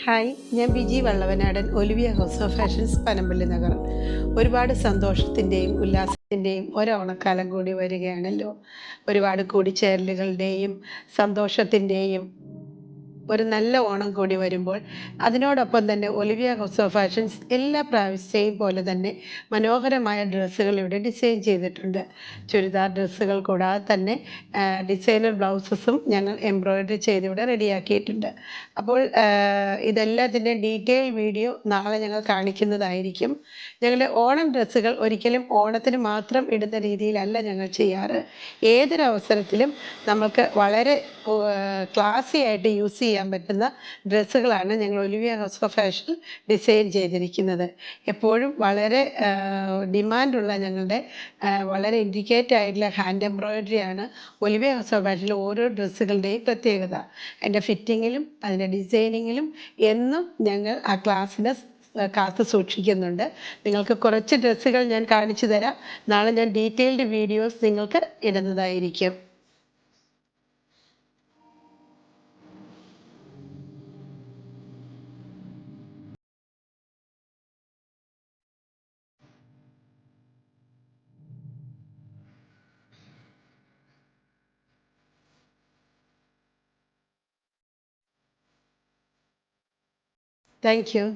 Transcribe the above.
Hi, ഞാൻ Biji Valluvanadan, Olivia house of fashions, Panampilly Nagar. ഒരുപാട് സന്തോഷത്തിൻ്റെയും ഉല്ലാസത്തിൻ്റെയും ഒരോണക്കാലം കൂടി വരികയാണല്ലോ. ഒരുപാട് കൂടിച്ചേരലുകളുടെയും സന്തോഷത്തിൻ്റെയും ഒരു നല്ല ഓണം കൂടി വരുമ്പോൾ അതിനോടൊപ്പം തന്നെ ഒലിവിയ ഹൗസ് ഓഫ് ഫാഷൻസ് എല്ലാ പ്രാവശ്യത്തെയും പോലെ തന്നെ മനോഹരമായ ഡ്രസ്സുകൾ ഇവിടെ ഡിസൈൻ ചെയ്തിട്ടുണ്ട്. ചുരിദാർ ഡ്രസ്സുകൾ കൂടാതെ തന്നെ ഡിസൈനർ ബ്ലൗസസും ഞങ്ങൾ എംബ്രോയ്ഡറി ചെയ്തിവിടെ റെഡിയാക്കിയിട്ടുണ്ട്. അപ്പോൾ ഇതെല്ലാത്തിൻ്റെ ഡീറ്റെയിൽ വീഡിയോ നാളെ ഞങ്ങൾ കാണിക്കുന്നതായിരിക്കും. ഞങ്ങളുടെ ഓണം ഡ്രസ്സുകൾ ഒരിക്കലും ഓണത്തിന് മാത്രം ഇടുന്ന രീതിയിലല്ല ഞങ്ങൾ ചെയ്യാറ്. ഏതൊരവസരത്തിലും നമുക്ക് വളരെ ക്ലാസി ആയിട്ട് യൂസ് ചെയ്യാൻ പറ്റുന്ന ഡ്രസ്സുകളാണ് ഞങ്ങൾ Olivia house of fashion design ചെയ്തിരിക്കുന്നത്. എപ്പോഴും വളരെ ഡിമാൻഡുള്ള ഞങ്ങളുടെ വളരെ ഇൻഡിക്കേറ്റ് ആയിട്ടുള്ള ഹാൻഡ് എംബ്രോയ്ഡറിയാണ് ഒലിവിയ ഹൗസ് ഓഫ് ഫാഷനിലെ ഓരോ ഡ്രസ്സുകളുടെയും പ്രത്യേകത. അതിൻ്റെ ഫിറ്റിങ്ങിലും അതിൻ്റെ ഡിസൈനിങ്ങിലും എന്നും ഞങ്ങൾ ആ ക്ലാസ്സിനെ കാത്തു സൂക്ഷിക്കുന്നുണ്ട്. നിങ്ങൾക്ക് കുറച്ച് ഡ്രസ്സുകൾ ഞാൻ കാണിച്ചു തരാം. നാളെ ഞാൻ ഡീറ്റെയിൽഡ് വീഡിയോസ് നിങ്ങൾക്ക് ഇടുന്നതായിരിക്കും. Thank you.